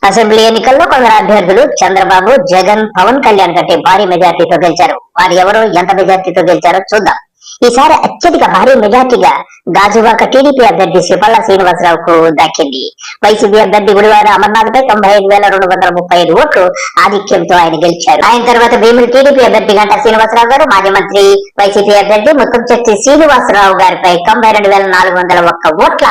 Assembly ఎన్నికల్లో కొందరు అభ్యర్థులు చంద్రబాబు, జగన్, పవన్ కళ్యాణ్ కంటే భారీ మెజార్టీతో గెలిచారు. వారు ఎవరు, ఎంత మెజార్టీతో గెలిచారో చూద్దాం. ఈసారి అత్యధిక భారీ మెజార్టీగా గాజువాక టీడీపీ అభ్యర్థి శ్రీపల్లా శ్రీనివాసరావుకు దక్కింది. వైసీపీ అభ్యర్థి గుడివాడ అమర్నాథ్ పై 95,235 ఓట్లు ఆధిక్యంతో ఆయన గెలిచారు. ఆయన తర్వాత భీములు టీడీపీ అభ్యర్థి గంటా శ్రీనివాసరావు గారు, మాజీ మంత్రి వైసీపీ అభ్యర్థి ముత్తంశెట్టి శ్రీనివాసరావు గారిపై 92,401 ఓట్ల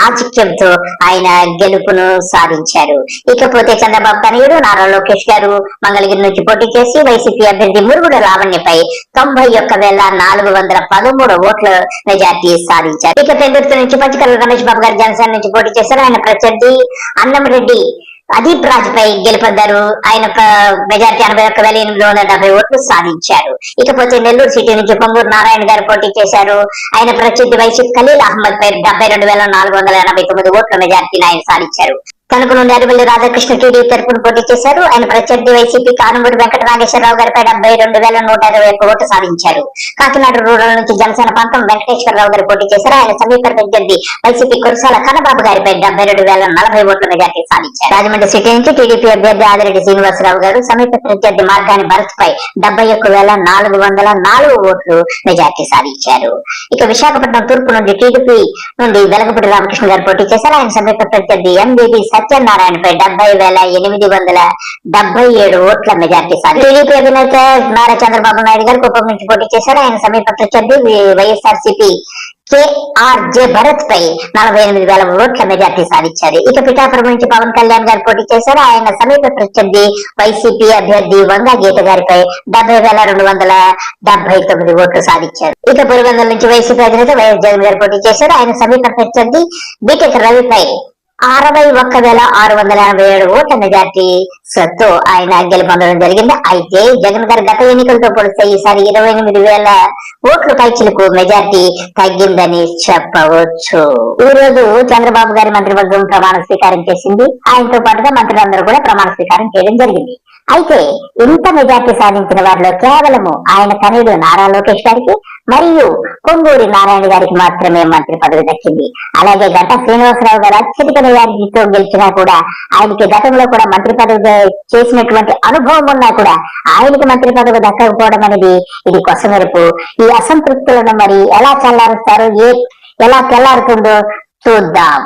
ఆధిక్యంతో ఆయన గెలుపును సాధించారు. ఇకపోతే చంద్రబాబు తనయుడు నారా లోకేష్ గారు మంగళగిరి నుంచి పోటీ చేసి వైసీపీ అభ్యర్థి మురుగుడు లావణ్యపై 91,413 ఓట్ల మెజార్టీ సాధించారు. ఇక పెందుర్తి నుంచి పంచకర్ల రమేష్ బాబు గారు జనసేన నుంచి పోటీ చేశారు. ఆయన ప్రత్యర్థి అన్నంరెడ్డి అదీప్ రాజ్ పై గెలుపొందారు. ఆయన మెజార్టీ 81,870 ఓట్లు సాధించారు. ఇకపోతే నెల్లూరు సిటీ నుంచి పొంగూరు నారాయణ గారు పోటీ చేశారు. ఆయన ప్రత్యర్థి వైసీపీ ఖలీల్ అహ్మద్ పై 72,489 ఓట్ల మెజార్టీని ఆయన సాధించారు. తణుకు నుండి అరివల్లి రాధాకృష్ణ టీడీపీ తరపున పోటీ చేశారు. ఆయన ప్రత్యర్థి వైసీపీ కానుమూరి వెంకట నాగేశ్వరరావు గారిపై 72,121 ఓట్లు సాధించారు. కాకినాడ రూరల్ నుంచి జనసేన పంతం వెంకటేశ్వరరావు గారు పోటీ చేశారు. ఆయన సమీప ప్రత్యర్థి వైసీపీ కురసాల కన్నబాబు గారిపై 72,040 ఓట్ల మెజార్టీ సాధించారు. రాజమండ్రి సిటీ నుంచి టీడీపీ అభ్యర్థి ఆదిరెడ్డి శ్రీనివాసరావు గారు సమీప ప్రత్యర్థి మార్గాని భరత్ పై 71,404 ఓట్లు మెజార్టీ సాధించారు. ఇక విశాఖపట్నం తూర్పు నుండి టీడీపీ నుండి వెలగపూడి రామకృష్ణ గారు పోటీ చేశారు. ఆయన సమీప ప్రత్యర్థి ఎంబీబీ సత్యనారాయణపై 70,877 ఓట్ల మెజార్టీ సాధించారు. టీడీపీ అధినేత నారా చంద్రబాబు నాయుడు గారు కుప్పం నుంచి పోటీ చేశారు. ఆయన సమీప ప్రత్యర్థి వైఎస్ఆర్సీపీ కేఆర్జే భరత్ పై 48,000 ఓట్ల మెజార్టీ సాధించారు. ఇక పిఠాపురం నుంచి పవన్ కళ్యాణ్ గారు పోటీ చేశారు. ఆయన సమీప ప్రత్యర్థి వైసీపీ అభ్యర్థి వంగా గీత గారిపై 70,279 ఓట్లు సాధించారు. ఇక పులివెందుల నుంచి వైసీపీ అధినేత వైఎస్ జగన్ గారు పోటీ చేశారు. ఆయన సమీప ప్రత్యర్థి బీటెక్ రవిపై 61,687 ఓట్ల మెజార్టీతో ఆయన గెలుపొందడం జరిగింది. అయితే జగన్ గారు గత ఎన్నికలతో పోలిస్తే ఈసారి 28,000 ఓట్లు పైచిలకు మెజార్టీ తగ్గిందని చెప్పవచ్చు. ఈ రోజు చంద్రబాబు గారి మంత్రివర్గం ప్రమాణ స్వీకారం చేసింది. ఆయనతో పాటుగా మంత్రులందరూ కూడా ప్రమాణ స్వీకారం చేయడం జరిగింది. అయితే ఇంత మెజార్టీ సాధించిన వారిలో కేవలము ఆయన తనయుడు నారా లోకేష్ గారికి మరియు పొంగూరి నారాయణ గారికి మాత్రమే మంత్రి పదవి దక్కింది. అలాగే గంటా శ్రీనివాసరావు గారు అత్యధిక మెజార్టీతో గెలిచినా కూడా ఆయనకి గతంలో కూడా మంత్రి పదవి చేసినటువంటి అనుభవం ఉన్నా కూడా ఆయనకి మంత్రి పదవి దక్కకపోవడం అనేది ఇది కొసమెరుపు. ఈ అసంతృప్తులను మరి ఎలా చల్లారుస్తారో, ఎలా తెల్లారుతుందో చూద్దాం.